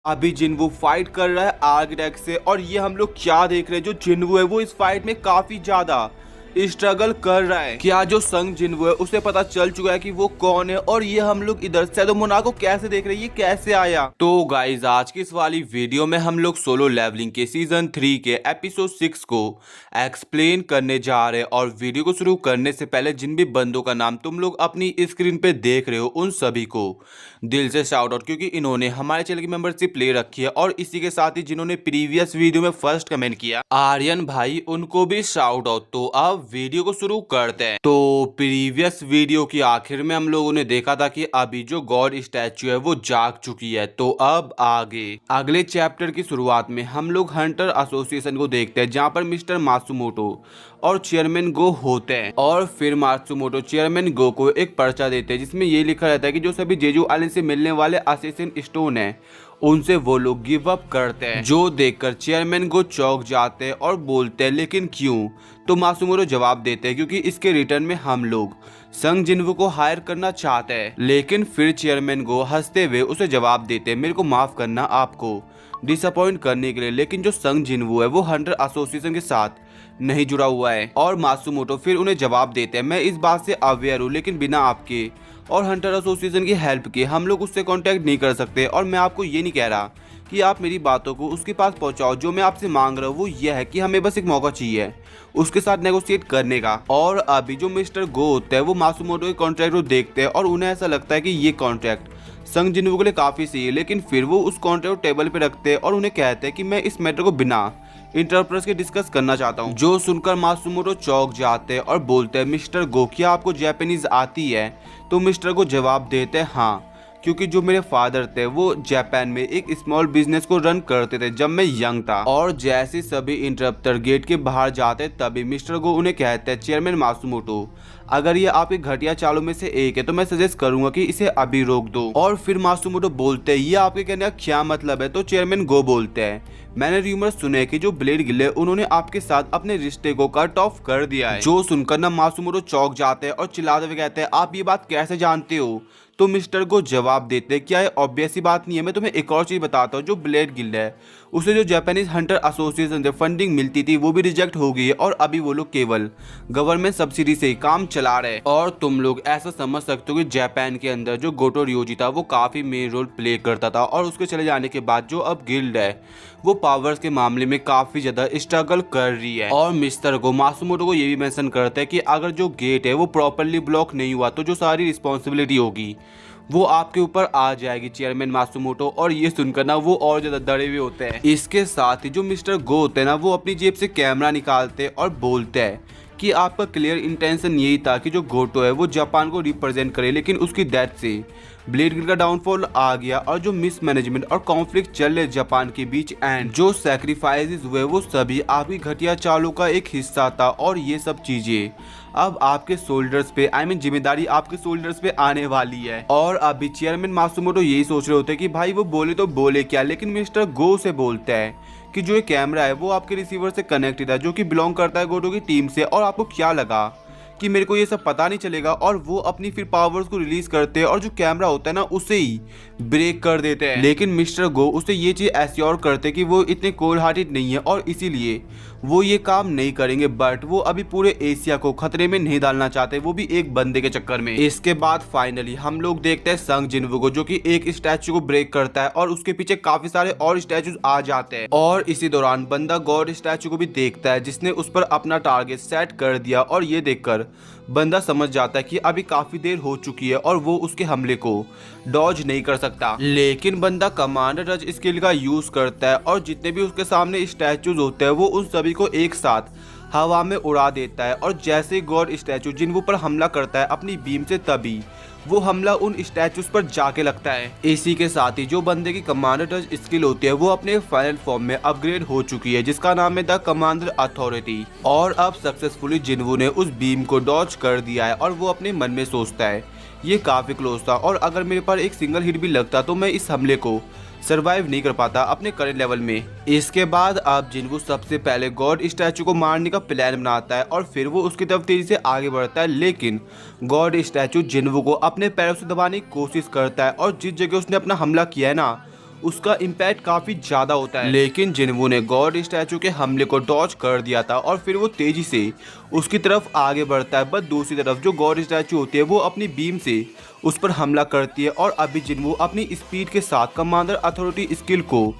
अभी जिन्वू फाइट कर रहा है आर्किटेक्ट से और ये हम लोग क्या देख रहे हैं, जो जिन्वू है वो इस फाइट में काफी ज्यादा स्ट्रगल कर रहा है। क्या जो संग जिन्वू है उसे पता चल चुका है कि वो कौन है, और ये हम लोग इधर से तो मोनाको कैसे देख रहे हैं, ये कैसे आया। तो गाइज आज की इस वाली वीडियो में हम लोग सोलो लेवलिंग के सीजन 3 के एपिसोड 6 को एक्सप्लेन करने जा रहे हैं। और वीडियो को शुरू करने से पहले जिन भी बंदों का नाम तुम लोग अपनी स्क्रीन पे देख रहे हो उन सभी को दिल से शाउट आउट, क्योंकि इन्होंने हमारे चैनल की मेंबरशिप ले रखी है। और इसी के साथ ही जिन्होंने प्रीवियस वीडियो में फर्स्ट कमेंट किया आर्यन भाई, उनको भी शाउट आउट। तो अब वीडियो को शुरू करते हैं। तो प्रीवियस वीडियो की आखिर में हम लोगों ने देखा था कि अभी जो गॉड स्टैचू है वो जाग चुकी है। तो अब आगे अगले चैप्टर की शुरुआत में हम लोग हंटर एसोसिएशन को देखते हैं, जहां पर मिस्टर मात्सुमोटो और चेयरमैन गो होते हैं। और फिर मात्सुमोटो चेयरमैन गो को एक पर्चा देते हैं जिसमें ये लिखा रहता है कि जो सभी जेजू आइलैंड से मिलने वाले असेसिन स्टोन है उनसे वो लोग गिव अप करते हैं। जो देखकर चेयरमैन गो चौंक जाते हैं और बोलते हैं लेकिन क्यों। तो मात्सुमोटो जवाब देते हैं क्योंकि इसके रिटर्न में हम लोग संग जिन्वू को हायर करना चाहते हैं। लेकिन फिर चेयरमैन गो हंसते हुए उसे जवाब देते हैं, मेरे को माफ करना आपको डिसअपॉइंट करने के लिए, लेकिन जो संग जिन्वू है वो हंटर एसोसिएशन के साथ नहीं जुड़ा हुआ है। और मात्सुमोटो फिर उन्हें जवाब देते हैं, मैं इस बात से अवेयर हूँ, लेकिन बिना आपके और हंटर एसोसिएशन की हेल्प के हम लोग उससे कांटेक्ट नहीं कर सकते। और मैं आपको ये नहीं कह रहा कि आप मेरी बातों को उसके पास पहुंचाओ। जो मैं आपसे मांग रहा हूँ वो यह है कि हमें बस एक मौका चाहिए उसके साथ नेगोशिएट करने का। और अभी जो मिस्टर गो होता है वो मात्सुमोटो के कॉन्ट्रैक्ट को देखते हैं और उन्हें ऐसा लगता है कि ये कॉन्ट्रैक्ट संग जिन्वू के लिए काफी सही है। लेकिन फिर वो उस कॉन्ट्रैक्ट को टेबल पे रखते हैं और उन्हें कहते हैं कि मैं इस मैटर को बिना इंटरप्रेस के डिस्कस करना चाहता हूँ। जो सुनकर मात्सुमोटो चौंक जाते हैं और बोलते हैं, मिस्टर गो क्या आपको जापानीज आती है। तो मिस्टर गो जवाब देते हैं, हाँ, क्योंकि जो मेरे फादर थे वो जापान में एक स्मॉल बिजनेस को रन करते थे जब मैं यंग था। और जैसे सभी इंटरप्टर गेट के बाहर जाते तभी मिस्टर गो उन्हें कहते हैं, चेयरमैन मात्सुमोटो अगर ये आपके घटिया चालों में से एक है तो मैं सजेस्ट करूंगा कि इसे अभी रोक दो। और फिर मात्सुमोटो बोलते हैं, ये आपके कहने का क्या मतलब है। तो चेयरमैन गो बोलते हैं, मैंने रूमर सुने कि जो ब्लेड गिले उन्होंने आपके साथ अपने रिश्ते को कट ऑफ कर दिया है। जो सुनकर ना मात्सुमोटो चौंक जाते हैं और चिल्लाते हुए कहते हैं, आप ये बात कैसे जानते हो। तो मिस्टर को जवाब देते हैं, क्या ये ऑब्वियस ही बात नहीं है। मैं तुम्हें एक और चीज बताता हूँ, जो ब्लेड गिल है उसे जो जापानीज हंटर एसोसिएशन से फंडिंग मिलती थी वो भी रिजेक्ट हो गई है और अभी वो लोग केवल गवर्नमेंट सब्सिडी से ही काम चला रहे हैं। और तुम लोग ऐसा समझ सकते हो कि जापान के अंदर जो गोटो रियोजी था वो काफी मेन रोल प्ले करता था, और उसके चले जाने के बाद जो अब गिल्ड है वो पावर्स के मामले में काफी ज्यादा स्ट्रगल कर रही है। और मिस्टर को मात्सुमोटो को ये भी मेंशन करते हैं कि अगर जो गेट है वो प्रॉपरली ब्लॉक नहीं हुआ तो जो सारी रिस्पॉन्सिबिलिटी होगी वो आपके ऊपर आ जाएगी चेयरमैन मात्सुमोटो। और ये सुनकर ना वो और ज्यादा डरे हुए होते हैं। इसके साथ ही जो मिस्टर गो होते हैं ना वो अपनी जेब से कैमरा निकालते और बोलते हैं कि आपका क्लियर इंटेंशन यही था कि जो गोटो है वो जापान को रिप्रेजेंट करे, लेकिन उसकी डेथ से ब्लेड गिल का डाउनफॉल आ गया और जो मिसमैनेजमेंट और कॉन्फ्लिक्ट चल रहे जापान के बीच एंड जो सैक्रिफाइसेस हुए वो सभी आपकी घटिया चालों का एक हिस्सा था। और ये सब चीजें अब आपके शोल्डर्स पे जिम्मेदारी आपके शोल्डर्स पे आने वाली है। और अभी चेयरमैन मात्सुमोटो यही सोच रहे होते हैं कि भाई वो बोले तो बोले क्या, लेकिन मिस्टर गो से बोलता है कि जो ये कैमरा है वो आपके रिसीवर से कनेक्टेड है जो कि बिलोंग करता है गोटो की टीम से। और आपको क्या लगा कि मेरे को ये सब पता नहीं चलेगा। और वो अपनी फिर पावर्स को रिलीज करते हैं और जो कैमरा होता है ना उसे ही ब्रेक कर देते हैं। लेकिन मिस्टर गो उसे ये चीज एश्योर करते कि वो इतने कोल्ड हार्टेड नहीं है और इसीलिए वो ये काम नहीं करेंगे। बट वो अभी पूरे एशिया को खतरे में नहीं डालना चाहते, वो भी एक बंदे के चक्कर में। इसके बाद फाइनली हम लोग देखते हैं संग जिन्वू को जो कि एक स्टैचू को ब्रेक करता है और उसके पीछे काफी सारे और स्टैचूज आ जाते हैं। और इसी दौरान बंदा गॉड स्टैचू को भी देखता है जिसने उस पर अपना टारगेट सेट कर दिया। और ये देखकर बंदा समझ जाता है कि अभी काफी देर हो चुकी है और वो उसके हमले को डॉज नहीं कर सकता। लेकिन बंदा कमांडर टच स्किल का यूज करता है और जितने भी उसके सामने स्टैचूज होते हैं वो उन सभी को एक साथ हवा में उड़ा देता है। और जैसे ही गॉड स्टैचू जिन्वू पर हमला करता है अपनी बीम से, तभी वो हमला उन स्टैचूज पर जाके लगता है। इसी के साथ ही जो बंदे की कमांडर टच स्किल होती है वो अपने फाइनल फॉर्म में अपग्रेड हो चुकी है जिसका नाम है द कमांडर अथॉरिटी। और अब सक्सेसफुली जिन्वू ने उस बीम को डॉज कर दिया है और वो अपने मन में सोचता है ये काफी क्लोज था और अगर मेरे पर एक सिंगल हिट भी लगता तो मैं इस हमले को सरवाइव नहीं कर पाता अपने करंट लेवल में। इसके बाद अब जिन्वू सबसे पहले गॉड स्टैचू को मारने का प्लान बनाता है और फिर वो उसकी तरफ तेजी से आगे बढ़ता है। लेकिन गॉड स्टैचू जिन्वू को अपने पैरों से दबाने की कोशिश करता है और जिस जगह उसने अपना हमला किया है ना उसका इम्पैक्ट काफी ज्यादा होता है। लेकिन जिन्वू ने गॉड स्टैचू के हमले को डॉज कर दिया था और फिर वो तेजी से उसकी तरफ आगे बढ़ता है। बट दूसरी तरफ जो गॉड स्टैचू होती है वो अपनी बीम से उस पर हमला करती है और अभी जिन्वू अपनी स्पीड के साथ कमांडर अथॉरिटी स्किल को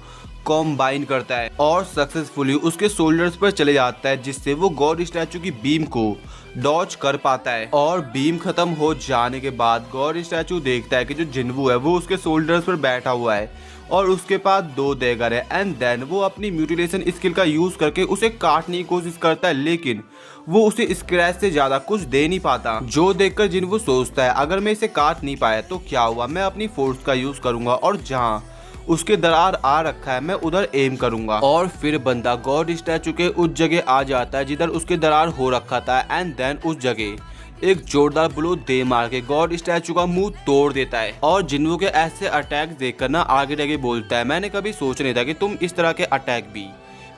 कॉम्बाइन करता है और सक्सेसफुली उसके शोल्डर्स पर चले जाता है, जिससे वो गॉड स्टैचू की बीम को डॉज कर पाता है। और बीम खत्म हो जाने के बाद गॉड स्टैचू देखता है कि जो जिन्वू है वो उसके शोल्डर्स पर बैठा हुआ है और उसके पास 2 डैगर है। एंड देन वो अपनी म्यूटिलेशन स्किल का यूज करके उसे काटने की कोशिश करता है, लेकिन वो उसे स्क्रैच से ज्यादा कुछ दे नहीं पाता। जो देखकर जिन्वू सोचता है अगर मैं इसे काट नहीं पाया तो क्या हुआ, मैं अपनी फोर्स का यूज करूंगा और जहाँ उसके दरार आ रखा है मैं उधर एम करूंगा। और फिर बंदा गॉड स्टैचू के उस जगह आ जाता है जिधर उसके दरार हो रखा था। एंड देन उस जगह एक जोरदार ब्लो दे मार के गॉड स्टैचू का मुंह तोड़ देता है। और जिन्वू के ऐसे अटैक देखकर ना आगे बोलता है, मैंने कभी सोच नहीं था कि तुम इस तरह के अटैक भी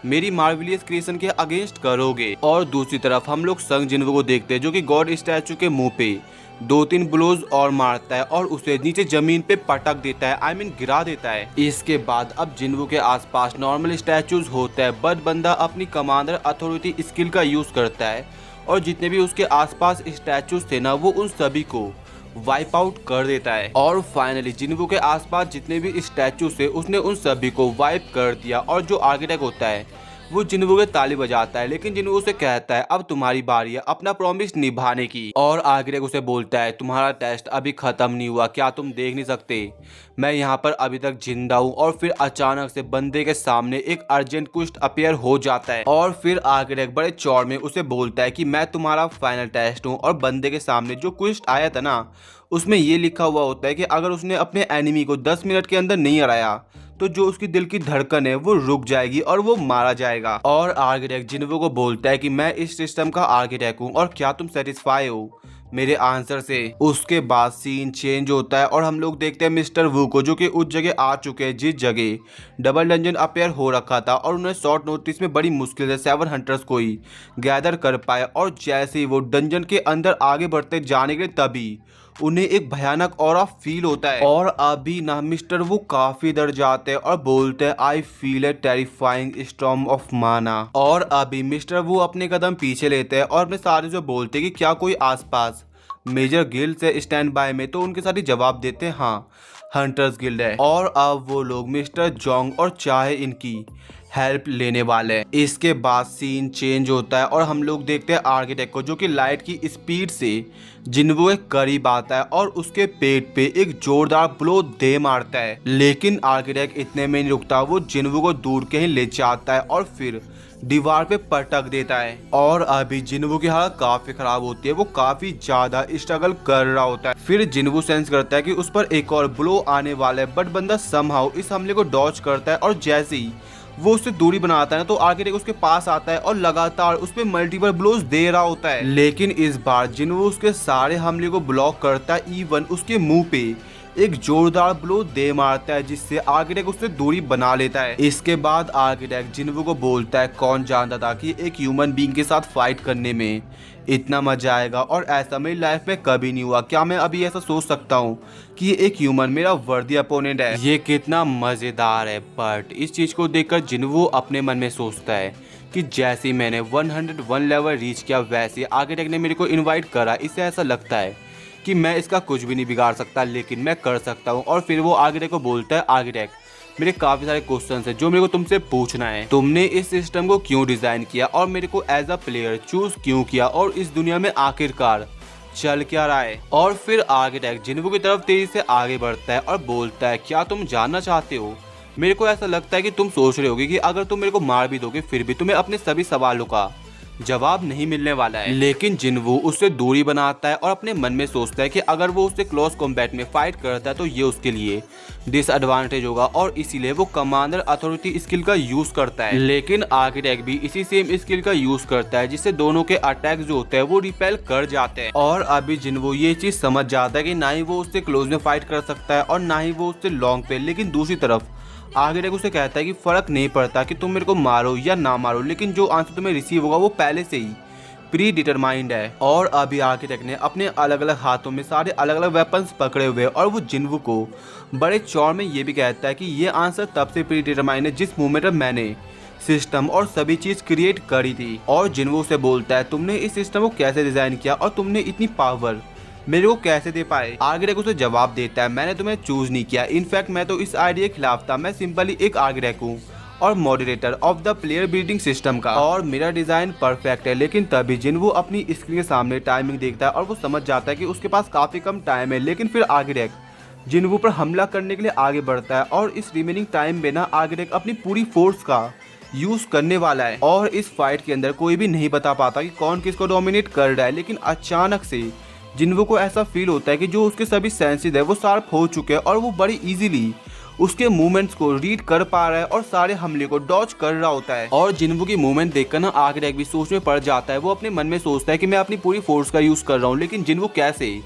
मेरी मार्वेलियस क्रिएशन के अगेंस्ट करोगे। और दूसरी तरफ हम लोग संग जिन्वू को देखते हैं जो कि गॉड स्टैचू के मुंह पे 2-3 ब्लोज और मारता है और उसे नीचे जमीन पे पटक देता है, आई मीन गिरा देता है। इसके बाद अब जिन्वू के आसपास नॉर्मल स्टैचूज होता है, बट बंदा अपनी कमांडर अथॉरिटी स्किल का यूज करता है और जितने भी उसके आसपास स्टैचूज थे ना वो उन सभी को वाइप आउट कर देता है। और फाइनली जिन्वू के आसपास जितने भी स्टैचू थे उसने उन सभी को वाइप कर दिया। और जो आर्किटेक्ट होता है वो जिन्वू के ताली बजाता है, लेकिन जिन्वू उसे कहता है अब तुम्हारी बारी है अपना प्रॉमिस निभाने की। और आर्किटेक्ट उसे बोलता है तुम्हारा टेस्ट अभी खत्म नहीं हुआ, क्या तुम देख नहीं सकते मैं यहाँ पर अभी तक जिंदा हूँ। और फिर अचानक से बंदे के सामने एक अर्जेंट क्वेस्ट अपीयर हो जाता है और फिर आर्किटेक्ट बड़े चौड़ में उसे बोलता है कि मैं तुम्हारा फाइनल टेस्ट हूँ। और बंदे के सामने जो क्वेस्ट आया था ना उसमें ये लिखा हुआ होता है कि अगर उसने अपने एनिमी को 10 मिनट के अंदर नहीं हराया तो जो उसकी दिल की धड़कन है वो रुक जाएगी और वो मारा जाएगा। और आर्किटेक्ट जिन्वू को बोलता है कि मैं इस सिस्टम का आर्किटेक्ट हूँ और क्या तुम सेटिस्फाई हो मेरे आंसर से। उसके बाद सीन चेंज होता है और हम लोग देखते हैं मिस्टर वू को जो कि उस जगह आ चुके हैं जिस जगह डबल डंजन अपेयर हो रखा था और उन्हें शॉर्ट नोटिस में बड़ी मुश्किल से 7 हंटर्स को ही गैदर कर पाए। और जैसे ही वो डंजन के अंदर आगे बढ़ते जाने के लिए तभी उन्हें एक भयानक ऑरा फील होता है। और अभी ना मिस्टर वो काफी डर जाते हैं और बोलते हैं I feel a terrifying storm of माना। और अभी मिस्टर वो अपने कदम पीछे लेते हैं और अपने सारे जो बोलते हैं कि क्या कोई आसपास मेजर गिल्ड से स्टैंड बाय में, तो उनके साथ जवाब देते हैं हाँ हंटर्स गिल्ड है। और अब वो लोग मिस्टर जोंग और चाहे इनकी हेल्प लेने वाले हैं। इसके बाद सीन चेंज होता है और हम लोग देखते हैं आर्किटेक्ट को जो कि लाइट की स्पीड से जिन्वू के करीब आता है और उसके पेट पे एक जोरदार ब्लो दे मारता है। लेकिन आर्किटेक्ट इतने में नहीं रुकता, वो जिन्वू को दूर कहीं ले जाता है और फिर दीवार पे पटक देता है। और अभी जिन्वू की हालत काफी खराब होती है, वो काफी ज्यादा स्ट्रगल कर रहा होता है। फिर जिन्वू सेंस करता है कि उस पर एक और ब्लो आने वाला है, बट बंदा समहाउ इस हमले को डॉज करता है और जैसे ही वो उससे दूरी बनाता है ना तो आर्किटेक्ट उसके पास आता है और लगातार उस पे मल्टीपल ब्लोज दे रहा होता है। लेकिन इस बार जिन्वू उसके सारे हमले को ब्लॉक करता है, इवन उसके मुंह पे एक जोरदार ब्लो दे मारता है जिससे आर्किटेक्ट उससे दूरी बना लेता है। इसके बाद आर्किटेक्ट जिन्वू को बोलता है कौन जानता था कि एक ह्यूमन बीइंग के साथ फाइट करने में इतना मजा आएगा और ऐसा मेरी लाइफ में कभी नहीं हुआ। क्या मैं अभी ऐसा सोच सकता हूँ कि ये एक ह्यूमन मेरा वर्दी अपोनेंट है? ये कितना मजेदार है। बट इस चीज को देखकर जिन्वू अपने मन में सोचता है कि जैसे ही मैंने 101 लेवल रीच किया वैसे आर्किटेक्ट ने मेरे को इनवाइट करा, इससे ऐसा लगता है कि मैं इसका कुछ भी नहीं बिगाड़ सकता, लेकिन मैं कर सकता हूँ। और फिर वो आर्किटेक्ट को बोलता है आर्किटेक्ट मेरे काफी सारे क्वेश्चंस हैं जो मेरे को तुमसे पूछना है। तुमने इस सिस्टम को क्यों डिजाइन किया और मेरे को एज अ प्लेयर चूज क्यों किया और इस दुनिया में आखिरकार चल क्या रहा है? और फिर आर्किटेक्ट जिन्वू की तरफ तेजी से आगे बढ़ता है और बोलता है क्या तुम जानना चाहते हो? मेरे को ऐसा लगता है कि तुम सोच रहे होगे कि अगर तुम मेरे को मार भी दोगे फिर भी तुम्हें अपने सभी सवालों का जवाब नहीं मिलने वाला है। लेकिन जिन्वू उससे दूरी बनाता है और अपने मन में सोचता है कि अगर वो उससे क्लोज कॉम्बैट में फाइट करता है तो ये उसके लिए डिसएडवांटेज होगा और इसीलिए वो कमांडर अथॉरिटी स्किल का यूज करता है। लेकिन आर्किटेक्ट भी इसी सेम स्किल का यूज करता है जिससे दोनों के अटैक जो होते हैं वो रिपेल कर जाते हैं। और अभी जिन्वू ये चीज समझ जाता है कि ना ही वो उससे क्लोज में फाइट कर सकता है और ना ही वो उससे लॉन्ग पे। लेकिन दूसरी तरफ आर्किटेक्ट उसे कहता है कि फर्क नहीं पड़ता कि तुम मेरे को मारो या ना मारो, लेकिन जो आंसर तुम्हें रिसीव होगा वो पहले से ही प्री डिटरमाइंड है। और अभी आर्किटेक्ट ने अपने अलग अलग हाथों में सारे अलग अलग वेपन्स पकड़े हुए और वो जिन्वू को बड़े चौड़ में ये भी कहता है कि ये आंसर तब से प्री डिटरमाइंड है जिस मोमेंट में मैंने सिस्टम और सभी चीज क्रिएट करी थी। और जिन्वू से बोलता है तुमने इस सिस्टम को कैसे डिजाइन किया और तुमने इतनी पावर मेरे को कैसे दे पाए। आर्किटेक्ट उसे जवाब देता है मैंने तुम्हें चूज नहीं किया, इनफैक्ट मैं तो इस आइडिया के खिलाफ था, मैं सिंपली एक आर्किटेक्ट हूँ और moderator of the player building system का, और मेरा डिजाइन परफेक्ट है। लेकिन तभी जिन्वू अपनी स्क्रीन के सामने टाइमिंग देखता है और वो समझ जाता है कि उसके पास काफी कम टाइम है। लेकिन फिर आर्किटेक्ट जिन्वू पर हमला करने के लिए आगे बढ़ता है और इस रिमेनिंग टाइम में ना आर्किटेक्ट अपनी पूरी फोर्स का यूज करने वाला है। और इस फाइट के अंदर कोई भी नहीं बता पाता कि कौन किसको डोमिनेट कर रहा है, लेकिन अचानक से जिन्वू को ऐसा फील होता है कि जो उसके सभी सेंसेस है वो शार्प हो चुके हैं और वो बड़ी इजीली उसके मूवमेंट्स को रीड कर पा रहा है और सारे हमले को डॉज कर रहा होता है। और जिन्वू की मूवमेंट देखकर ना आर्किटेक्ट भी सोच में पड़ जाता है। वो अपने मन में सोचता है कि मैं अपनी पूरी फोर्स का यूज कर रहा हूँ, लेकिन जिन्वू कैसे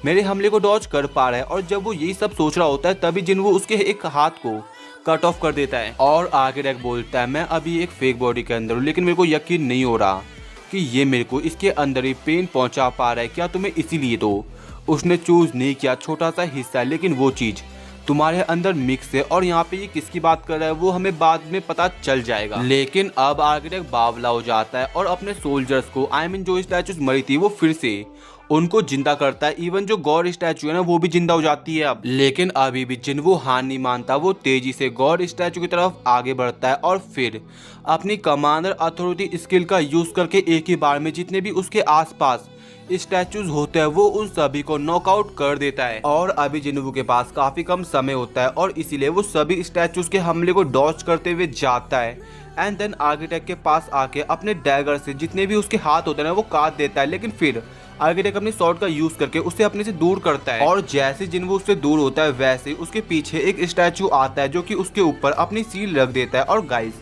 मेरे हमले को डॉज कर पा रहा है। और जब वो यही सब सोच रहा होता है तभी जिन्वू उसके एक हाथ को कट ऑफ कर देता है। और आर्किटेक्ट बोलता है मैं अभी एक फेक बॉडी के अंदर हूँ, लेकिन मेरे को यकीन नहीं हो रहा कि ये मेरे को इसके अंदर ही पेन पहुंचा पा रहा है। क्या तुम्हें इसीलिए तो उसने चूज नहीं किया, छोटा सा हिस्सा, लेकिन वो चीज तुम्हारे अंदर मिक्स है और यहाँ पे ये किसकी बात कर रहा है वो हमें बाद में पता चल जाएगा। लेकिन अब आर्किटेक्ट बावला हो जाता है और अपने सोल्जर्स को जो स्टैचूज मरी थी वो फिर से उनको जिंदा करता है। इवन जो गॉड स्टैचू है ना वो भी जिंदा हो जाती है अब। लेकिन अभी भी जिन्वू हार नहीं मानता, वो तेजी से गॉड स्टैचू की तरफ आगे बढ़ता है और फिर अपनी कमांडर अथॉरिटी स्किल का यूज करके एक ही बार में जितने भी उसके आसपास स्टैचूज होते हैं वो उन सभी को नॉकआउट कर देता है। और अभी जिन्वू के पास काफी कम समय होता है और इसीलिए वो सभी स्टैचूज के हमले को डॉज करते हुए जाता है। एंड देन आर्किटेक्ट के पास आके अपने डैगर से जितने भी उसके हाथ होते हैं वो काट देता है। लेकिन फिर आर्किटेक्ट अपने शॉट का यूज करके उसे अपने से दूर करता है। और जैसे जिन्वू उससे दूर होता है वैसे उसके पीछे एक स्टैचू आता है जो कि उसके ऊपर अपनी सील रख देता है। और गाइस,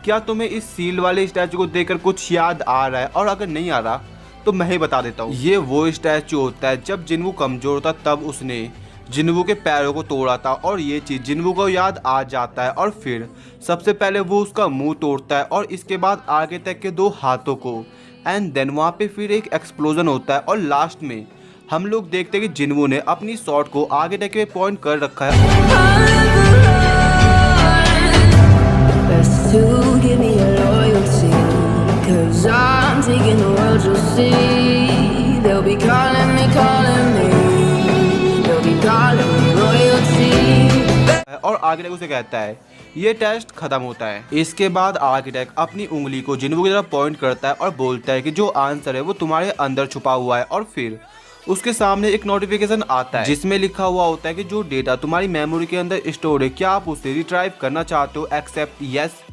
क्या तुम्हें इस सील वाले स्टैचू को देखकर कुछ याद आ रहा है? और अगर नहीं आ रहा तो मैं ही बता देता हूँ। ये वो स्टैचू होता है जब जिन्वू कमजोर था तब उसने जिन्वू के पैरों को तोड़ा था और ये चीज जिन्वू को याद आ जाता है। और फिर सबसे पहले वो उसका मुंह तोड़ता है और इसके बाद आगे तक के 2 हाथों को। एंड देन वहाँ पे फिर एक एक्सप्लोजन होता है और लास्ट में हम लोग देखते हैं कि जिन्वू ने अपनी शॉट को आगे तक पॉइंट कर रखा है। और आर्किटेक्ट उसे कहता है ये टेस्ट खत्म होता है। इसके बाद आर्किटेक्ट अपनी उंगली को जिन्वू की तरफ पॉइंट करता है और बोलता है कि जो आंसर है वो तुम्हारे अंदर छुपा हुआ है। और फिर उसके सामने एक नोटिफिकेशन आता है जिसमें लिखा हुआ होता है कि जो डेटा तुम्हारी मेमोरी के अंदर स्टोर है क्या आप उसे रिट्राइव करना चाहते हो, एक्सेप्ट यस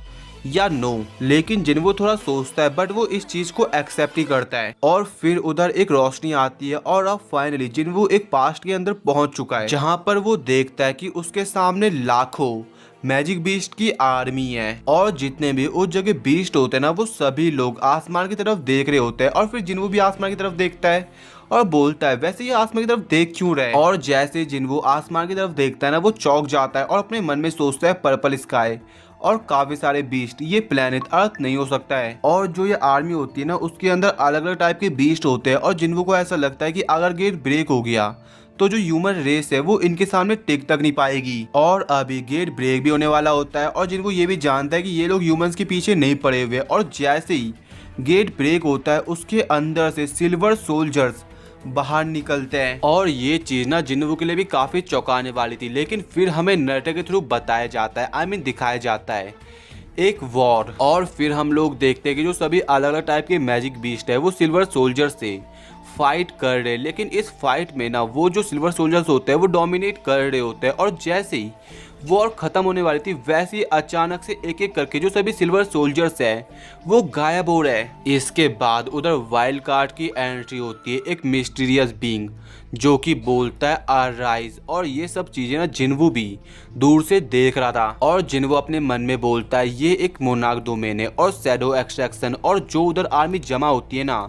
या नो। लेकिन जिन्वू थोड़ा सोचता है बट वो इस चीज को एक्सेप्ट ही करता है। और फिर उधर एक रोशनी आती है और अब फाइनली जिन्वू एक पास्ट के अंदर पहुंच चुका है जहां पर वो देखता है कि उसके सामने लाखों मैजिक बीस्ट की आर्मी है और जितने भी उस जगह बीस्ट होते हैं ना वो सभी लोग आसमान की तरफ देख रहे होते हैं। और फिर जिन्वू भी आसमान की तरफ देखता है और बोलता है वैसे ये आसमान की तरफ देख क्यों रहे। और जैसे जिन्वू आसमान की तरफ देखता है ना वो चौंक जाता है और अपने मन में सोचता है पर्पल स्काई और काफी सारे बीस्ट, ये प्लेनेट अर्थ नहीं हो सकता है। और जो ये आर्मी होती है ना उसके अंदर अलग अलग टाइप के बीस्ट होते हैं और जिन्वू को ऐसा लगता है कि अगर गेट ब्रेक हो गया तो जो ह्यूमन रेस है वो इनके सामने टिक तक नहीं पाएगी। और अभी गेट ब्रेक भी होने वाला होता है और जिन्वू ये भी जानता है कि ये लोग ह्यूमंस के पीछे नहीं पड़े हुए। और जैसे ही गेट ब्रेक होता है उसके अंदर से सिल्वर सोल्जर्स बाहर निकलते हैं। और ये चीज ना जिन्वू के लिए भी काफी चौंकाने वाली थी, लेकिन फिर हमें नरेटर के थ्रू बताया जाता है, दिखाया जाता है एक वॉर। और फिर हम लोग देखते हैं कि जो सभी अलग अलग टाइप के मैजिक बीस्ट है वो सिल्वर सोल्जर से फाइट कर रहे हैं। लेकिन इस फाइट में ना वो जो सिल्वर सोल्जर्स होते हैं वो डोमिनेट कर रहे होते हैं। और जैसे ही वॉर खत्म होने वाली थी वैसे ही अचानक से एक एक करके जो सभी सिल्वर सोल्जर्स है वो गायब हो रहे हैं। इसके बाद उधर वाइल्ड कार्ड की एंट्री होती है, एक मिस्टीरियस बीइंग जो कि बोलता है अराइज। और ये सब चीजें ना जिन्वू भी दूर से देख रहा था और जिन्वू अपने मन में बोलता है ये एक मोनार्क डोमेन है और शैडो एक्सट्रैक्शन और जो उधर आर्मी जमा होती है ना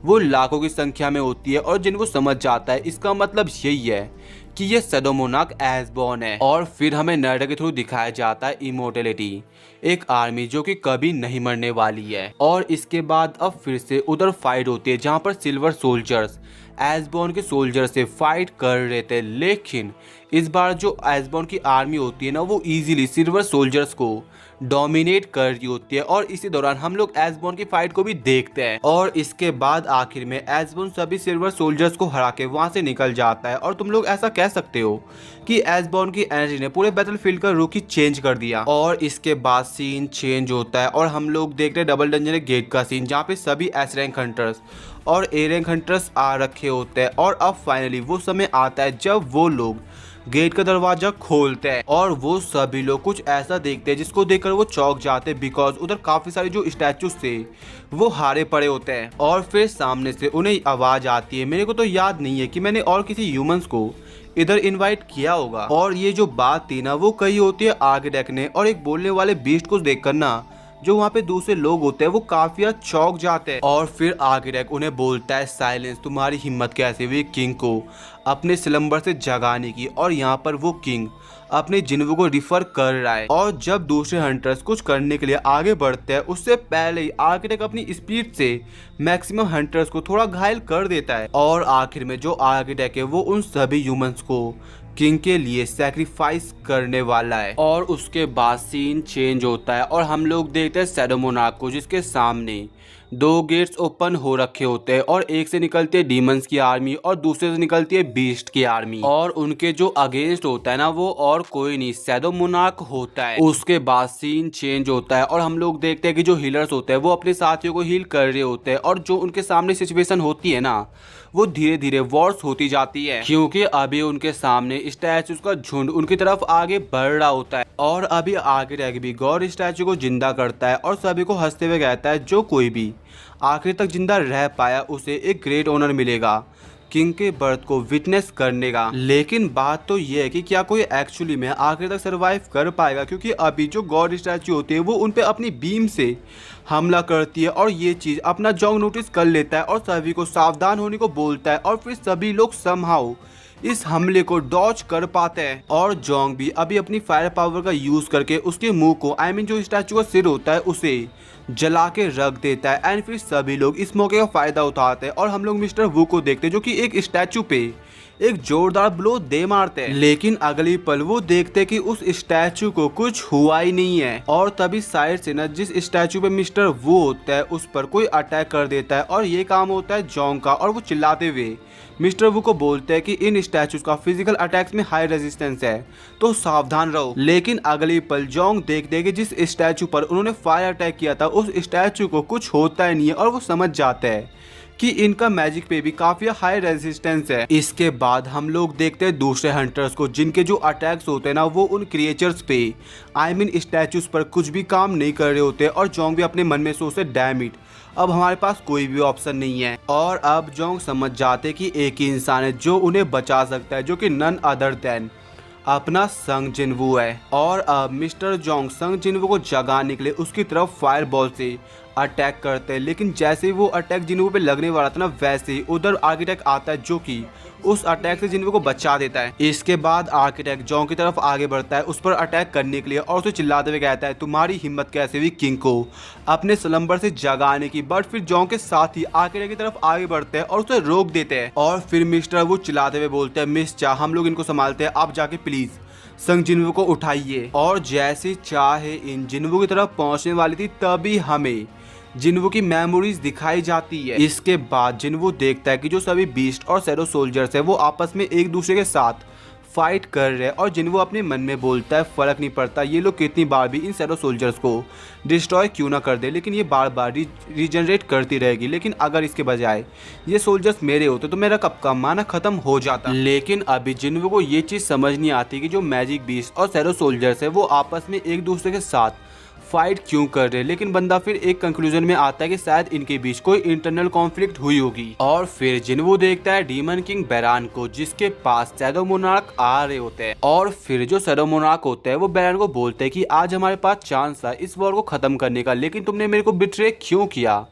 वो लाखों की संख्या में होती है। और जिन्वू समझ जाता है इसका मतलब यही है कि ये शैडो मोनार्क एसबॉर्न है। और फिर हमें नारुतो के थ्रू दिखाया जाता है इमोर्टैलिटी, एक आर्मी जो कि कभी नहीं मरने वाली है। और इसके बाद अब फिर से उधर फाइट होती है जहाँ पर सिल्वर सोल्जर्स एसबॉर्न के सोल्जर से फाइट कर रहे थे, लेकिन इस बार जो एसबॉर्न की आर्मी होती है ना वो इजीली सिल्वर सोल्जर्स को डोमिनेट कर रही होती है। और इसी दौरान हम लोग एसबॉर्न की फाइट को भी देखते हैं। और इसके बाद आखिर में एसबॉर्न सभी सिल्वर सोल्जर्स को हरा के वहां से निकल जाता है। और तुम लोग ऐसा कह सकते हो कि एसबॉर्न की एनर्जी ने पूरे बैटलफील्ड का रुख ही चेंज कर दिया। और इसके बाद सीन चेंज होता है और हम लोग देखते हैं डबल डंजन गेट का सीन, जहाँ पे सभी एस रैंक हंटर्स और ए रैंक हंटर्स आ रखे होते हैं। और अब फाइनली वो समय आता है जब वो लोग गेट का दरवाजा खोलते हैं और वो सभी लोग कुछ ऐसा देखते हैं जिसको देखकर वो चौंक जाते हैं, बिकॉज उधर काफी सारे जो स्टैचूज थे वो हारे पड़े होते हैं। और फिर सामने से उन्हें आवाज आती है। मेरे को तो याद नहीं है कि मैंने और किसी ह्यूमंस को इधर इनवाइट किया होगा। और ये जो बात थी ना वो कही होती है आर्किटेक्ट ने। और एक बोलने वाले बीस्ट को देखकर ना जो वहाँ पे दूसरे लोग होते हैं वो काफी चौंक जाते हैं। और फिर आर्किटेक्ट उन्हें बोलता है, साइलेंस, तुम्हारी हिम्मत कैसे हुई किंग को अपने स्लम्बर से जगाने की। और यहाँ पर वो किंग अपने जिन्वू को रिफर कर रहा है। और जब दूसरे हंटर्स कुछ करने के लिए आगे बढ़ते हैं उससे पहले ही आर्किटेक्ट अपनी स्पीड से मैक्सिमम हंटर्स को थोड़ा घायल कर देता है। और आखिर में जो आर्किटेक्ट है वो उन सभी ह्यूमंस को किंग के लिए सैक्रिफाइस करने वाला है। और उसके बाद सीन चेंज होता है और हम लोग देखते हैं शैडो मोनार्क को, जिसके सामने दो गेट्स ओपन हो रखे होते हैं और एक से निकलती है डीमंस की आर्मी और दूसरे से निकलती है बीस्ट की आर्मी। और उनके जो अगेंस्ट होता है ना वो और कोई नहीं शैडो मोनार्क होता है। उसके बाद सीन चेंज होता है और हम लोग देखते हैं कि जो हीलर्स होते हैं वो अपने साथियों को हील कर रहे होते हैं। और जो उनके सामने सिचुएशन होती है ना वो धीरे धीरे वॉर्स होती जाती है, क्योंकि अभी उनके सामने स्टैचूज का झुंड उनकी तरफ आगे बढ़ रहा होता है। और अभी आगे भी गॉड स्टैचू को जिंदा करता है और सभी को हंसते हुए कहता है जो कोई भी आखिर तक जिंदा रह पाया उसे एक ग्रेट ऑनर मिलेगा किंग के बर्थ को विटनेस करने का। लेकिन बात तो ये है कि क्या कोई एक्चुअली में आखिर तक सरवाइव कर पाएगा, क्योंकि अभी जो गॉड स्टैचू होती है वो उन पे अपनी बीम से हमला करती है। और ये चीज अपना जोंग नोटिस कर लेता है और सभी को सावधान होने को बोलता है। और फिर सभी लोग समहाउ इस हमले को डॉज कर पाते हैं। और जोंग भी अभी अपनी फायर पावर का यूज करके उसके मुंह को जो स्टैचू का सिर होता है उसे जला के रख देता है। एंड फिर सभी लोग इस मौके का फायदा उठाते हैं और हम लोग मिस्टर वू को देखते हैं जो कि एक स्टैचू पे एक जोरदार ब्लो दे मारते हैं। लेकिन अगली पल वो देखते कि उस स्टैचू को कुछ हुआ ही नहीं है। और तभी साइड से न जिस स्टैचू पे मिस्टर वू होता है उस पर कोई अटैक कर देता है। और ये काम होता है जोंग का और वो चिल्लाते हुए मिस्टर वू को बोलते हैं कि इन स्टैचूज का फिजिकल अटैक्स में हाई रेजिस्टेंस है तो सावधान रहो। लेकिन अगली पल जोंग देखते हैं कि जिस स्टैचू पर उन्होंने फायर अटैक किया था उस स्टैचू को कुछ होता ही नहीं है। और वो समझ जाते हैं कि इनका मैजिक पे भी काफी हाई रेजिस्टेंस है। इसके बाद हम लोग देखते हैं दूसरे हंटर्स को जिनके जो अटैक्स होते हैं ना वो उन क्रिएचर्स पे स्टैचूज पर कुछ भी काम नहीं कर रहे होते। और जोंग भी अपने मन में सोचते डैम इट, अब हमारे पास कोई भी ऑप्शन नहीं है। और अब जोंग समझ जाते कि एक ही इंसान है जो उन्हें बचा सकता है, जो कि नन अदर देन अपना संग जिनवू है। और अब मिस्टर जोंग संग जिनवू को जगाने के लिए उसकी तरफ फायर बॉल से अटैक करते हैं। लेकिन जैसे ही वो अटैक जिनवू पे लगने वाला था ना वैसे ही उधर आर्किटेक्ट आता है जो कि उस अटैक से जिनवू को बचा देता है। इसके बाद आर्किटेक्ट जोंग की तरफ आगे बढ़ता है उस पर अटैक करने के लिए और उसे चिल्लाते हुए कहता है तुम्हारी हिम्मत कैसे हुई किंग को अपने स्लम्बर से जगाने की। बट फिर जोंग के साथ ही आर्किटेक्ट की तरफ आगे बढ़ते हैं और उसे रोक देते हैं। और फिर मिस्टर वो चिल्लाते हुए बोलते हैं मिस चा हम लोग इनको संभालते हैं, आप जाके प्लीज संग जिनवू को उठाइए। और जैसे चाहे इन जिनवू की तरफ पहुंचने वाली थी तभी हमें जिनवू की मेमोरीज दिखाई जाती है। इसके बाद जिनवू देखता है कि जो सभी बीस्ट और शैडो सोल्जर्स है वो आपस में एक दूसरे के साथ फाइट कर रहे हैं। और जिनवू अपने मन में बोलता है फर्क नहीं पड़ता ये लोग कितनी बार भी इन शैडो सोल्जर्स को डिस्ट्रॉय क्यों ना कर दे, लेकिन ये बार बार रीजनरेट करती रहेगी। लेकिन अगर इसके बजाय ये सोल्जर्स मेरे होते तो मेरा कब का माना खत्म हो जाता। लेकिन अभी जिनवू को ये चीज समझ नहीं आती कि जो मैजिक बीस्ट और शैडो सोल्जर्स है वो आपस में एक दूसरे के साथ फाइट क्यों कर रहे। लेकिन बंदा फिर एक कंक्लूजन में आता है कि शायद इनके बीच कोई इंटरनल कॉन्फ्लिक्ट हुई होगी। और फिर जिनवू देखता है डीमन किंग बेरान को जिसके पास शैडो मोनार्क आ रहे होते हैं। और फिर जो शैडो मोनार्क होते हैं वो बेरान को बोलते हैं कि आज हमारे पास चांस था इस वॉर को खत्म करने का, लेकिन तुमने मेरे को बिट्रे क्यों किया।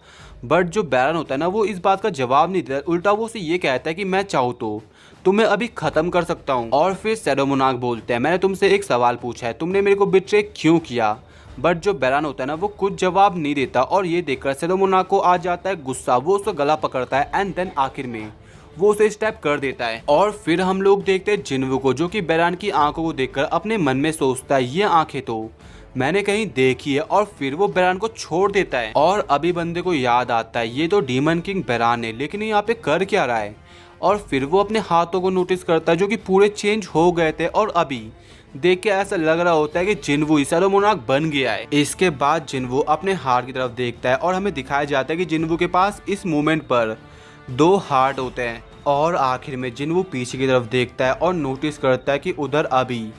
बट जो बैरन होता है ना वो इस बात का जवाब नहीं देता, उल्टा वो उसे ये कहता है कि मैं चाहूँ तो तुम्हें अभी खत्म कर सकता हूँ। और फिर शैडो मोनार्क बोलते हैं मैंने तुमसे एक सवाल पूछा है, तुमने मेरे को बिट्रे क्यों किया। बट जो बैरन होता है ना वो कुछ जवाब नहीं देता और ये देखकर शैडो मोनार्क को आ जाता है गुस्सा, वो उसका गला पकड़ता है एंड देन आखिर में वो उसे स्टेप कर देता है। और फिर हम लोग देखते हैं जिन्वू को, जो कि बैरन की आंखों को देखकर अपने मन में सोचता है ये आंखें तो मैंने कहीं देखी है, और फिर वो बैरन को छोड़ देता है। और अभी बंदे को याद आता है ये तो डीमन किंग बैरन है, लेकिन यहाँ पे कर क्या रहा है। और फिर वो अपने हाथों को नोटिस करता है जो कि पूरे चेंज हो गए थे, और अभी देख के ऐसा लग रहा होता है कि जिन्वू शैडो मोनार्क बन गया है। इसके बाद जिन्वू अपने हार्ट की तरफ देखता है और हमें दिखाया जाता है कि जिन्वू के पास इस मोमेंट पर 2 हार्ट होते हैं। और आखिर में जिन्वू पीछे की तरफ देखता है और नोटिस करता है कि उधर अभी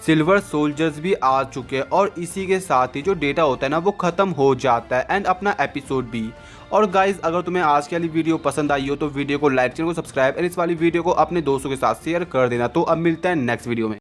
सिल्वर सोल्जर्स भी आ चुके हैं, और इसी के साथ ही जो डेटा होता है ना वो खत्म हो जाता है एंड अपना एपिसोड भी। और गाइज अगर तुम्हें आज की वाली वीडियो पसंद आई हो तो वीडियो को लाइक, चैनल को सब्सक्राइब और इस वाली वीडियो को अपने दोस्तों के साथ शेयर कर देना। तो अब मिलते हैं नेक्स्ट वीडियो में।